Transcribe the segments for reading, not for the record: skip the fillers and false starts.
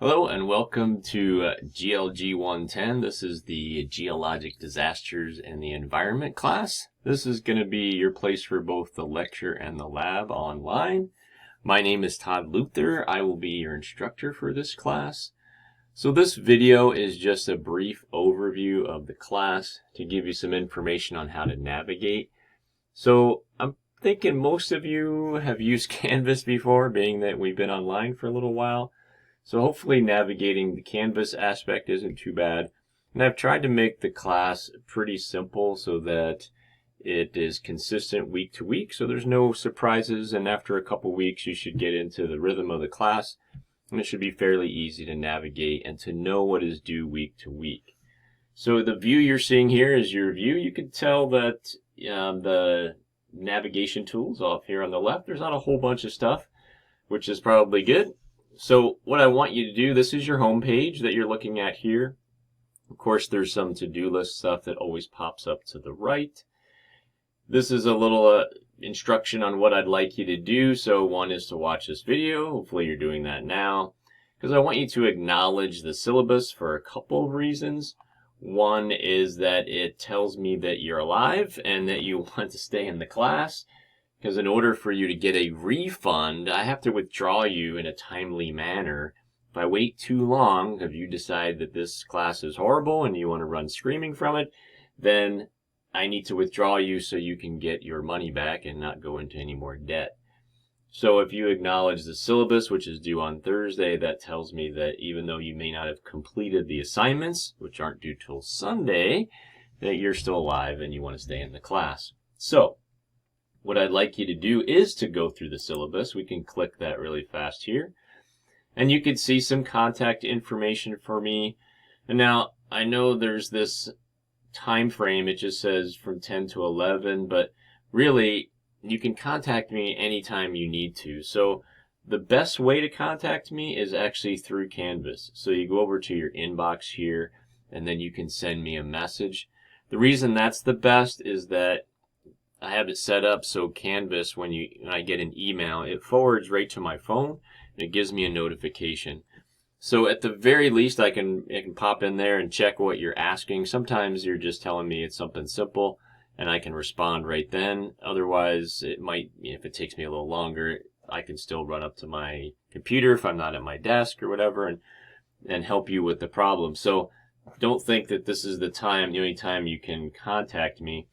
Hello and welcome to GLG110. This is the Geologic Disasters and the Environment class. This is going to be your place for both the lecture and the lab online. My name is Todd Luther. I will be your instructor for this class. So this video is just a brief overview of the class to give you some information on how to navigate. So I'm thinking most of you have used Canvas before, being that we've been online for a little while. So hopefully navigating the Canvas aspect isn't too bad. And I've tried to make the class pretty simple so that it is consistent week to week, so there's no surprises, and after a couple weeks you should get into the rhythm of the class, and it should be fairly easy to navigate and to know what is due week to week. So the view you're seeing here is your view. You can tell that the navigation tools off here on the left, there's not a whole bunch of stuff, which is probably good. So what I want you to do, this is your home page that you're looking at here. Of course, there's some to-do list stuff that always pops up to the right. This is a little instruction on what I'd like you to do. So one is to watch this video. Hopefully you're doing that now, because I want you to acknowledge the syllabus for a couple of reasons. One is that it tells me that you're alive and that you want to stay in the class. Because in order for you to get a refund, I have to withdraw you in a timely manner. If I wait too long, if you decide that this class is horrible and you want to run screaming from it, then I need to withdraw you so you can get your money back and not go into any more debt. So if you acknowledge the syllabus, which is due on Thursday, that tells me that even though you may not have completed the assignments, which aren't due till Sunday, that you're still alive and you want to stay in the class. So what I'd like you to do is to go through the syllabus. We can click that really fast here. And you can see some contact information for me. And now, I know there's this time frame. It just says from 10 to 11. But really, you can contact me anytime you need to. So the best way to contact me is actually through Canvas. So you go over to your inbox here, and then you can send me a message. The reason that's the best is that I have it set up so Canvas, when I get an email, it forwards right to my phone and it gives me a notification. So at the very least, I can pop in there and check what you're asking. Sometimes you're just telling me it's something simple and I can respond right then. Otherwise, it might, if it takes me a little longer, I can still run up to my computer if I'm not at my desk or whatever and help you with the problem. So don't think that this is the only time you can contact me.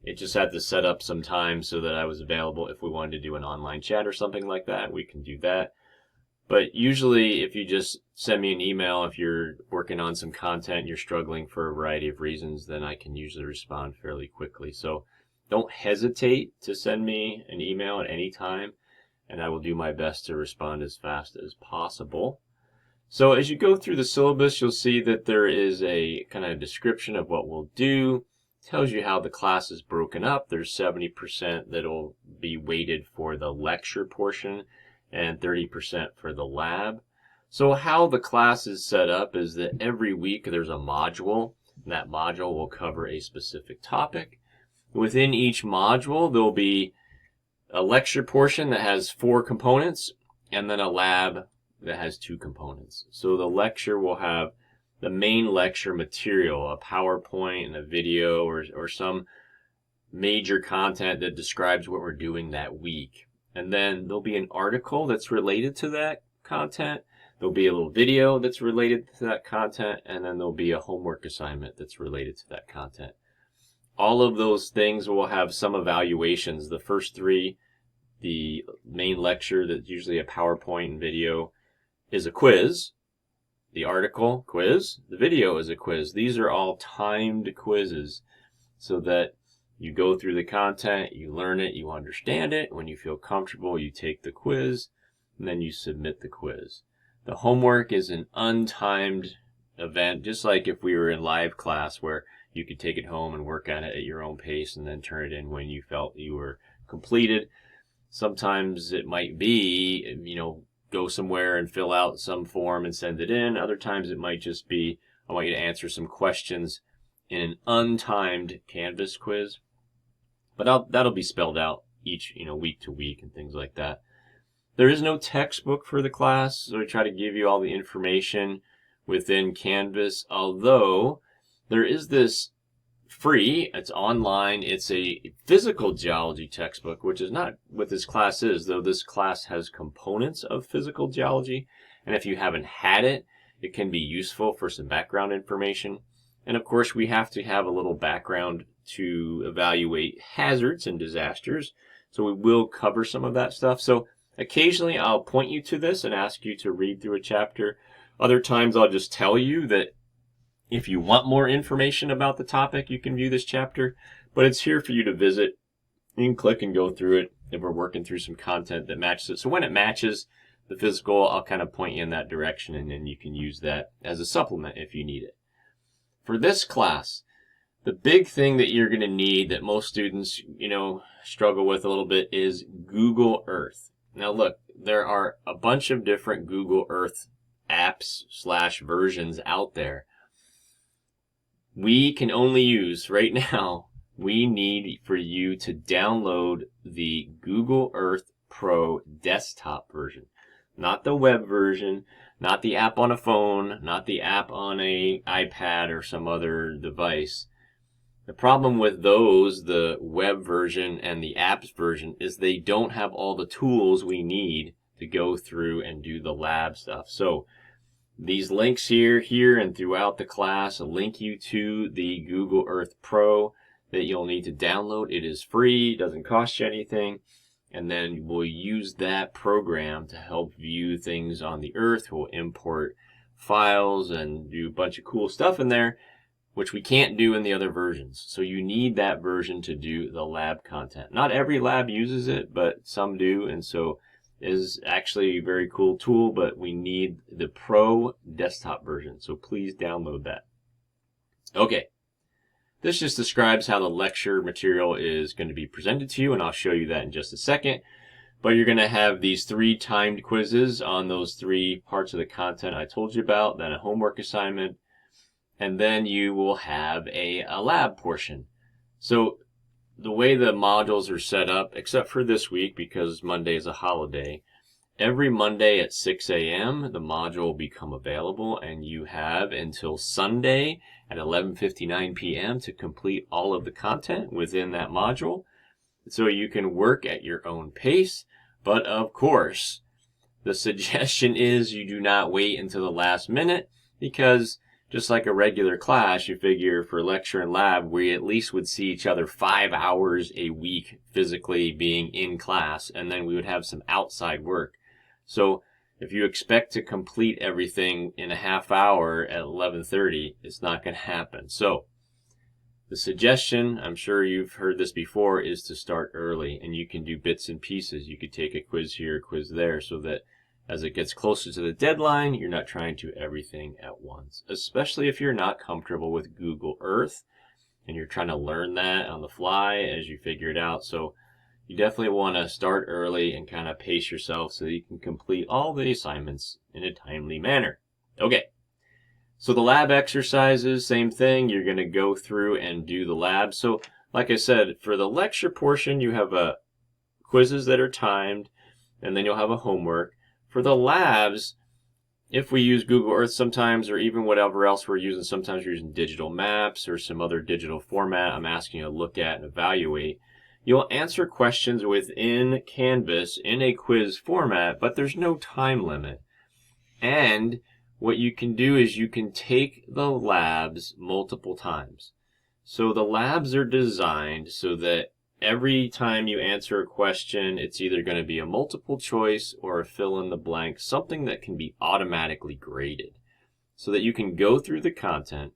It just had to set up some time so that I was available if we wanted to do an online chat or something like that. We can do that. But usually if you just send me an email, if you're working on some content, you're struggling for a variety of reasons, then I can usually respond fairly quickly. So don't hesitate to send me an email at any time, and I will do my best to respond as fast as possible. So as you go through the syllabus, you'll see that there is a kind of description of what we'll do. Tells you how the class is broken up. There's 70% that'll be weighted for the lecture portion and 30% for the lab. So how the class is set up is that every week there's a module, and that module will cover a specific topic. Within each module, there'll be a lecture portion that has 4 components, and then a lab that has 2 components. So the lecture will have the main lecture material, a PowerPoint and a video or some major content that describes what we're doing that week. And then there'll be an article that's related to that content. There'll be a little video that's related to that content, and then there'll be a homework assignment that's related to that content. All of those things will have some evaluations. The first 3, the main lecture that's usually a PowerPoint and video, is a quiz. The article, quiz. The video is a quiz. These are all timed quizzes so that you go through the content, you learn it, you understand it. When you feel comfortable, you take the quiz, and then you submit the quiz. The homework is an untimed event, just like if we were in live class where you could take it home and work on it at your own pace and then turn it in when you felt you were completed. Sometimes it might be, go somewhere and fill out some form and send it in. Other times it might just be, I want you to answer some questions in an untimed Canvas quiz. But that'll be spelled out each, week to week and things like that. There is no textbook for the class, so I try to give you all the information within Canvas, although there is this free, it's online, it's a physical geology textbook, which is not what this class is, though this class has components of physical geology, and if you haven't had it, it can be useful for some background information. And of course, we have to have a little background to evaluate hazards and disasters, so we will cover some of that stuff. So occasionally I'll point you to this and ask you to read through a chapter. Other times I'll just tell you that if you want more information about the topic, you can view this chapter, but it's here for you to visit. You can click and go through it if we're working through some content that matches it. So when it matches the physical, I'll kind of point you in that direction, and then you can use that as a supplement if you need it. For this class, the big thing that you're going to need that most students, struggle with a little bit is Google Earth. Now look, there are a bunch of different Google Earth apps / versions out there. We can only use, right now, we need for you to download the Google Earth Pro desktop version. Not the web version, not the app on a phone, not the app on an iPad or some other device. The problem with those, the web version and the apps version, is they don't have all the tools we need to go through and do the lab stuff. So these links here, and throughout the class link you to the Google Earth Pro that you'll need to download. It is free, doesn't cost you anything, and then we'll use that program to help view things on the Earth. We'll import files and do a bunch of cool stuff in there, which we can't do in the other versions. So you need that version to do the lab content. Not every lab uses it, but some do, and so is actually a very cool tool, but we need the Pro desktop version, so please download that. Okay, this just describes how the lecture material is going to be presented to you, and I'll show you that in just a second. But you're going to have these 3 timed quizzes on those 3 parts of the content I told you about, then a homework assignment, and then you will have a lab portion. So the way the modules are set up, except for this week because Monday is a holiday, every Monday at 6 a.m. the module will become available, and you have until Sunday at 11:59 p.m. to complete all of the content within that module. So you can work at your own pace, but of course, the suggestion is you do not wait until the last minute, because just like a regular class, you figure for lecture and lab, we at least would see each other 5 hours a week physically being in class, and then we would have some outside work. So if you expect to complete everything in a half hour at 11:30, it's not going to happen. So the suggestion, I'm sure you've heard this before, is to start early, and you can do bits and pieces. You could take a quiz here, a quiz there, so that as it gets closer to the deadline, you're not trying to do everything at once, especially if you're not comfortable with Google Earth and you're trying to learn that on the fly as you figure it out. So you definitely want to start early and kind of pace yourself so that you can complete all the assignments in a timely manner. Okay, so the lab exercises, same thing. You're going to go through and do the lab. So like I said, for the lecture portion, you have quizzes that are timed, and then you'll have a homework. For the labs, if we use Google Earth sometimes, or even whatever else we're using, sometimes we're using digital maps or some other digital format I'm asking you to look at and evaluate. You'll answer questions within Canvas in a quiz format, but there's no time limit. And what you can do is you can take the labs multiple times. So the labs are designed so that every time you answer a question, it's either going to be a multiple choice or a fill in the blank, something that can be automatically graded so that you can go through the content,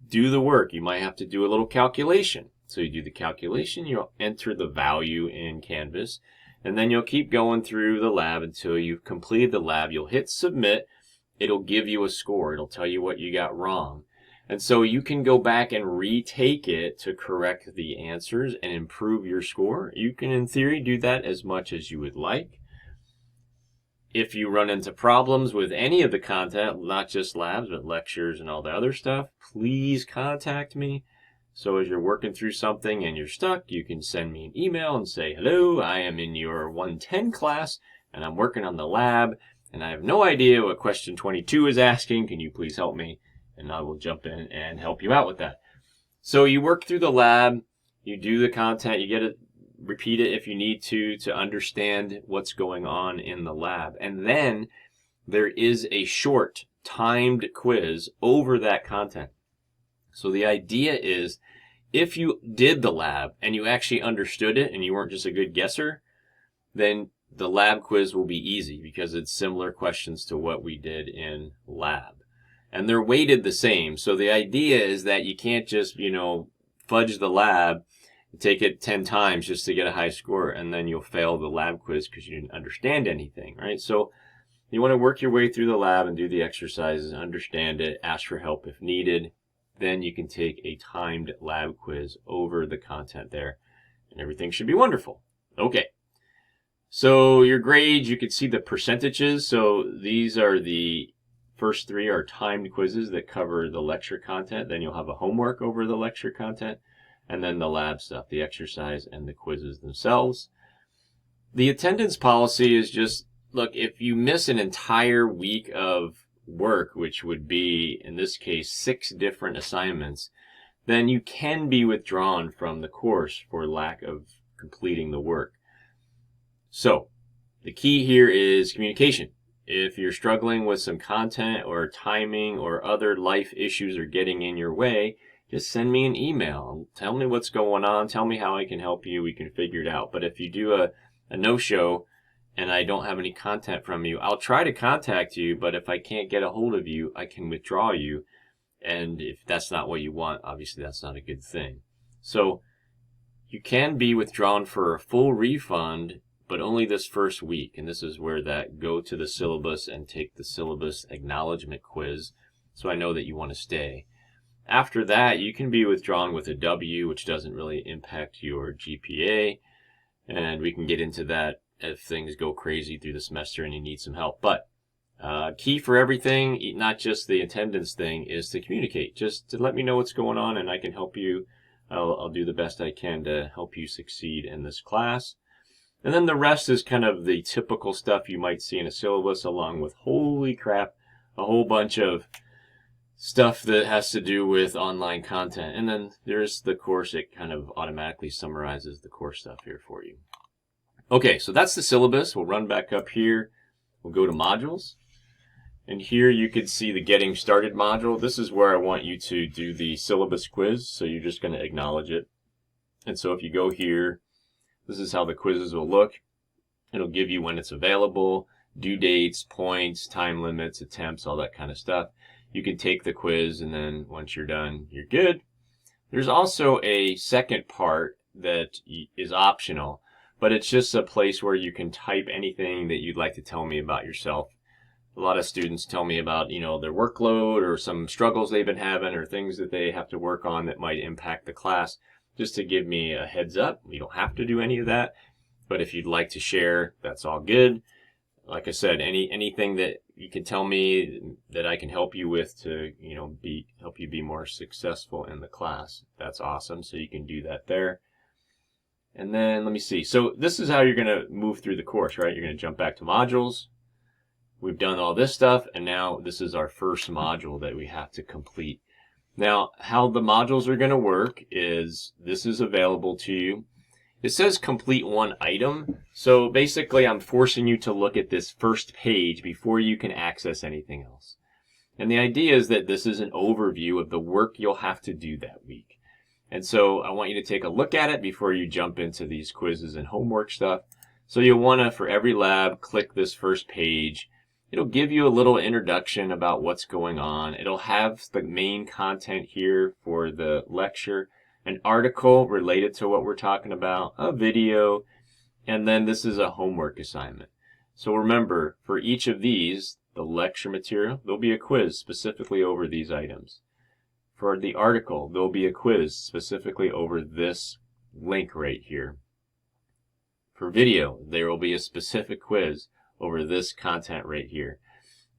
do the work. You might have to do a little calculation. So you do the calculation, you'll enter the value in Canvas, and then you'll keep going through the lab until you've completed the lab. You'll hit submit. It'll give you a score. It'll tell you what you got wrong. And so you can go back and retake it to correct the answers and improve your score. You can, in theory, do that as much as you would like. If you run into problems with any of the content, not just labs, but lectures and all the other stuff, please contact me. So as you're working through something and you're stuck, you can send me an email and say, hello, I am in your 110 class, and I'm working on the lab, and I have no idea what question 22 is asking. Can you please help me? And I will jump in and help you out with that. So you work through the lab, you do the content, you get it, repeat it if you need to understand what's going on in the lab. And then there is a short timed quiz over that content. So the idea is, if you did the lab and you actually understood it and you weren't just a good guesser, then the lab quiz will be easy because it's similar questions to what we did in lab. And they're weighted the same. So the idea is that you can't just, fudge the lab, take it 10 times just to get a high score, and then you'll fail the lab quiz because you didn't understand anything, right? So you want to work your way through the lab and do the exercises, understand it, ask for help if needed. Then you can take a timed lab quiz over the content there, and everything should be wonderful. Okay. So your grades, you can see the percentages. So these are the first 3 are timed quizzes that cover the lecture content. Then you'll have a homework over the lecture content, and then the lab stuff, the exercise and the quizzes themselves. The attendance policy is just, look, if you miss an entire week of work, which would be, in this case, 6 different assignments, then you can be withdrawn from the course for lack of completing the work. So the key here is communication. If you're struggling with some content or timing or other life issues are getting in your way, just send me an email. Tell me what's going on. Tell me how I can help you. We can figure it out. But if you do a no-show and I don't have any content from you, I'll try to contact you, but if I can't get a hold of you, I can withdraw you. And if that's not what you want, obviously that's not a good thing. So you can be withdrawn for a full refund, but only this first week. And this is where that go to the syllabus and take the syllabus acknowledgement quiz, so I know that you want to stay. After that, you can be withdrawn with a W, which doesn't really impact your GPA. And we can get into that if things go crazy through the semester and you need some help. But key for everything, not just the attendance thing, is to communicate. Just to let me know what's going on and I can help you. I'll do the best I can to help you succeed in this class. And then the rest is kind of the typical stuff you might see in a syllabus, along with, holy crap, a whole bunch of stuff that has to do with online content. And then there's the course. It kind of automatically summarizes the course stuff here for you. Okay, so that's the syllabus. We'll run back up here. We'll go to modules. And here you can see the Getting Started module. This is where I want you to do the syllabus quiz. So you're just going to acknowledge it. And so if you go here, this is how the quizzes will look. It'll give you when it's available, due dates, points, time limits, attempts, all that kind of stuff. You can take the quiz, and then once you're done, you're good. There's also a second part that is optional, but it's just a place where you can type anything that you'd like to tell me about yourself. A lot of students tell me about, their workload or some struggles they've been having or things that they have to work on that might impact the class. Just to give me a heads up. You don't have to do any of that, but if you'd like to share, that's all good. Like I said, anything that you can tell me that I can help you with to, help you be more successful in the class, that's awesome. So you can do that there. And then let me see. So this is how you're going to move through the course, right? You're going to jump back to modules. We've done all this stuff, and now this is our first module that we have to complete. Now, how the modules are going to work is this is available to you. It says complete one item. So basically, I'm forcing you to look at this first page before you can access anything else. And the idea is that this is an overview of the work you'll have to do that week. And so I want you to take a look at it before you jump into these quizzes and homework stuff. So you'll want to, for every lab, click this first page. It'll give you a little introduction about what's going on. It'll have the main content here for the lecture, an article related to what we're talking about, a video, and then this is a homework assignment. So remember, for each of these, the lecture material, there'll be a quiz specifically over these items. For the article, there'll be a quiz specifically over this link right here. For video, there will be a specific quiz over this content right here.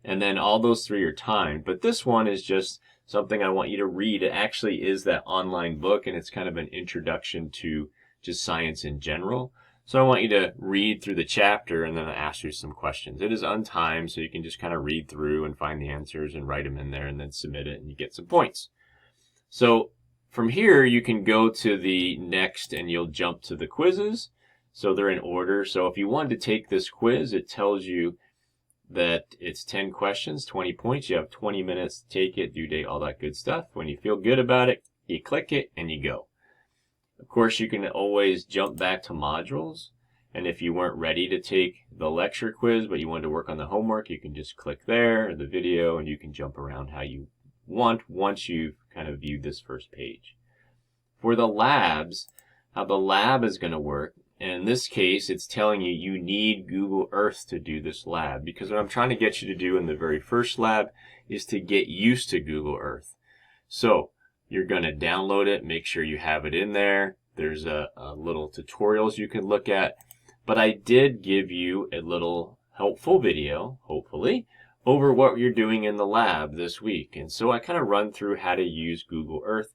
And then all those 3 are timed, but this one is just something I want you to read. It actually is that online book, and it's kind of an introduction to just science in general. So I want you to read through the chapter and then I ask you some questions. It is untimed, so you can just kind of read through and find the answers and write them in there and then submit it and you get some points. So from here, you can go to the next and you'll jump to the quizzes. So they're in order. So if you wanted to take this quiz, it tells you that it's 10 questions, 20 points. You have 20 minutes to take it, due date, all that good stuff. When you feel good about it, you click it and you go. Of course, you can always jump back to modules. And if you weren't ready to take the lecture quiz, but you wanted to work on the homework, you can just click there, the video, and you can jump around how you want once you've kind of viewed this first page. For the labs, how the lab is going to work, in this case, it's telling you you need Google Earth to do this lab, because what I'm trying to get you to do in the very first lab is to get used to Google Earth. So you're going to download it, make sure you have it in there. There's a little tutorials you can look at, but I did give you a little helpful video, hopefully, over what you're doing in the lab this week. And so I kind of run through how to use Google Earth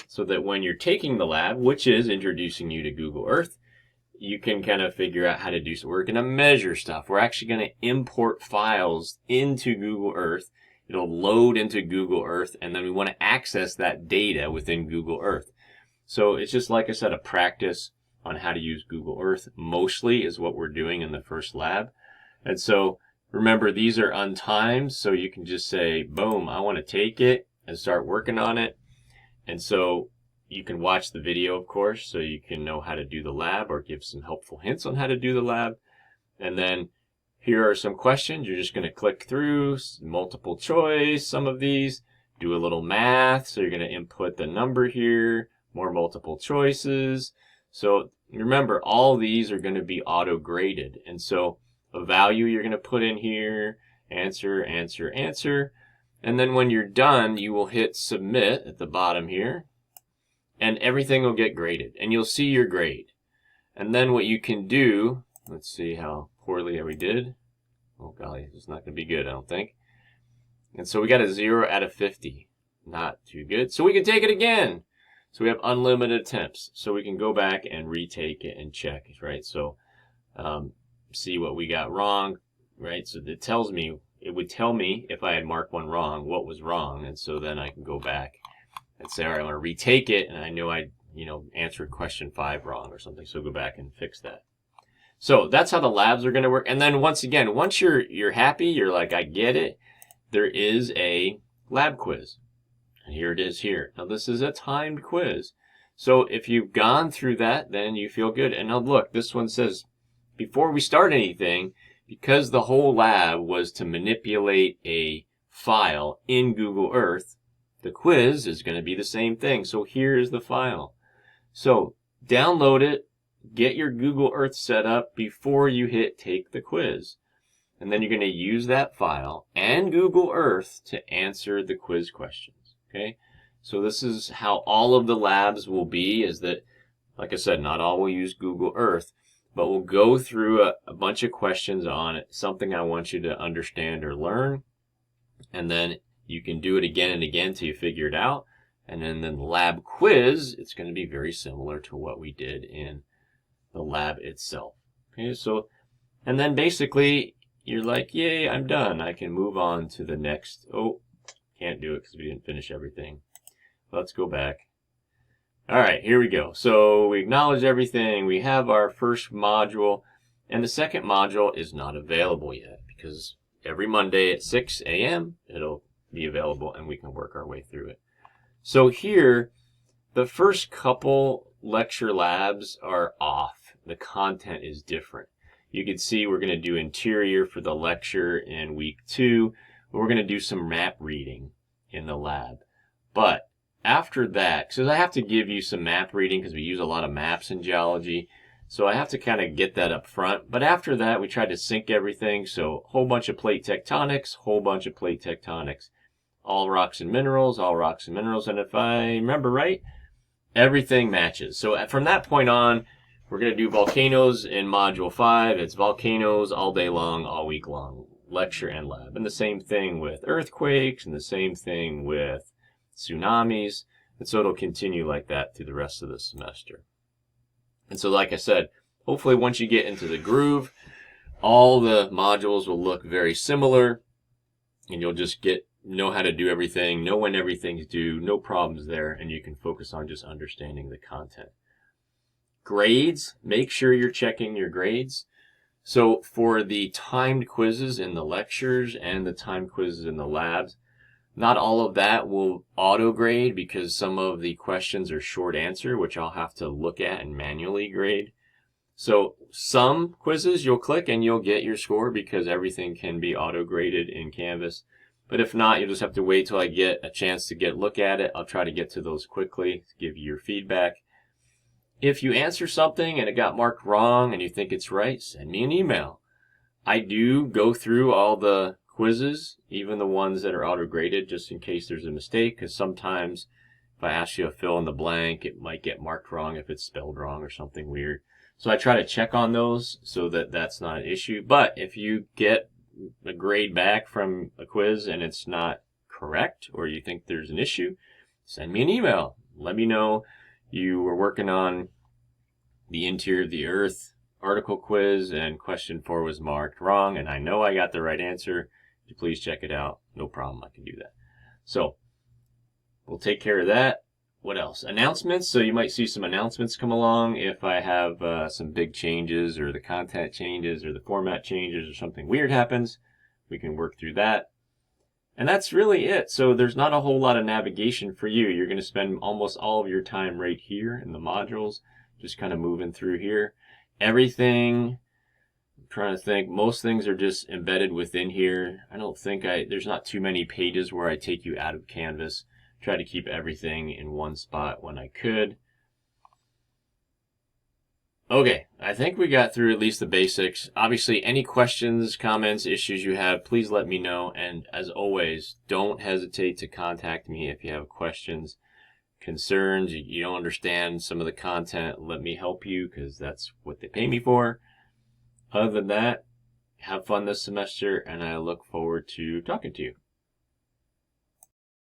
so that when you're taking the lab, which is introducing you to Google Earth, you can kind of figure out how to do so. We're going to measure stuff. We're actually going to import files into Google Earth. It'll load into Google Earth, and then we want to access that data within Google Earth. So it's just, like I said, a practice on how to use Google Earth mostly is what we're doing in the first lab. And so remember, these are untimed, so you can just say, boom, I want to take it and start working on it. And so you can watch the video, of course, so you can know how to do the lab or give some helpful hints on how to do the lab. And then here are some questions. You're just going to click through, multiple choice, some of these, do a little math. So you're going to input the number here, more multiple choices. So remember, all these are going to be auto-graded. And so a value you're going to put in here, answer, answer, answer. And then when you're done, you will hit submit at the bottom here, and everything will get graded, and you'll see your grade. And then what you can do, let's see how poorly we did. Oh golly, it's not going to be good, I don't think. And so we got a 0 out of 50. Not too good. So we can take it again. So we have unlimited attempts. So we can go back and retake it and check, right? So see what we got wrong, right? So it tells me, it would tell me if I had marked one wrong, what was wrong. And so then I can go back and say, all right, I want to retake it, and I know I, answered question 5 wrong or something, so go back and fix that. So that's how the labs are going to work. And then once again, once you're happy, you're like, I get it, there is a lab quiz. And here it is here. Now this is a timed quiz. So if you've gone through that, then you feel good. And now look, this one says, before we start anything, because the whole lab was to manipulate a file in Google Earth, the quiz is going to be the same thing. So here's the file. So download it, get your Google Earth set up before you hit take the quiz. And then you're going to use that file and Google Earth to answer the quiz questions. Okay? So this is how all of the labs will be, is that, like I said, not all will use Google Earth, but we'll go through a bunch of questions on it, something I want you to understand or learn, and then you can do it again and again till you figure it out. And then the lab quiz, it's going to be very similar to what we did in the lab itself. Okay, so, and then basically you're like, yay, I'm done. I can move on to the next. Oh, can't do it because we didn't finish everything. Let's go back. All right, here we go. So we acknowledge everything. We have our first module, and the second module is not available yet because every Monday at 6 a.m. it'll be available and we can work our way through it. So here, the first couple lecture labs are off. The content is different. You can see we're going to do interior for the lecture in week 2. We're going to do some map reading in the lab. But after that, because I have to give you some map reading because we use a lot of maps in geology, so I have to kind of get that up front. But after that, we try to sync everything. So whole bunch of plate tectonics, whole bunch of plate tectonics. All rocks and minerals, all rocks and minerals. And if I remember right, everything matches. So from that point on, we're going to do volcanoes in Module 5. It's volcanoes all day long, all week long, lecture and lab. And the same thing with earthquakes, and the same thing with tsunamis. And so it'll continue like that through the rest of the semester. And so like I said, hopefully once you get into the groove, all the modules will look very similar, and you'll just know how to do everything, know when everything's due, no problems there, and you can focus on just understanding the content. Grades, make sure you're checking your grades. So for the timed quizzes in the lectures and the timed quizzes in the labs, not all of that will auto grade because some of the questions are short answer, which I'll have to look at and manually grade. So some quizzes you'll click and you'll get your score because everything can be auto graded in Canvas. But if not, you'll just have to wait till I get a chance to look at it. I'll try to get to those quickly to give you your feedback. If you answer something and it got marked wrong and you think it's right, send me an email. I do go through all the quizzes, even the ones that are auto-graded, just in case there's a mistake, because sometimes if I ask you to fill in the blank, it might get marked wrong if it's spelled wrong or something weird. So I try to check on those so that that's not an issue. But if you get a grade back from a quiz and it's not correct or you think there's an issue, send me an email. Let me know you were working on the interior of the Earth article quiz and question 4 was marked wrong and I know I got the right answer. Could you please check it out? No problem, I can do that. So we'll take care of that. What else? Announcements. So you might see some announcements come along if I have some big changes or the content changes or the format changes or something weird happens. We can work through that. And that's really it. So there's not a whole lot of navigation for you. You're going to spend almost all of your time right here in the modules, just kind of moving through here. Everything, I'm trying to think, most things are just embedded within here. I don't think there's not too many pages where I take you out of Canvas. Try to keep everything in one spot when I could. Okay, I think we got through at least the basics. Obviously, any questions, comments, issues you have, please let me know. And as always, don't hesitate to contact me if you have questions, concerns, you don't understand some of the content. Let me help you because that's what they pay me for. Other than that, have fun this semester, and I look forward to talking to you.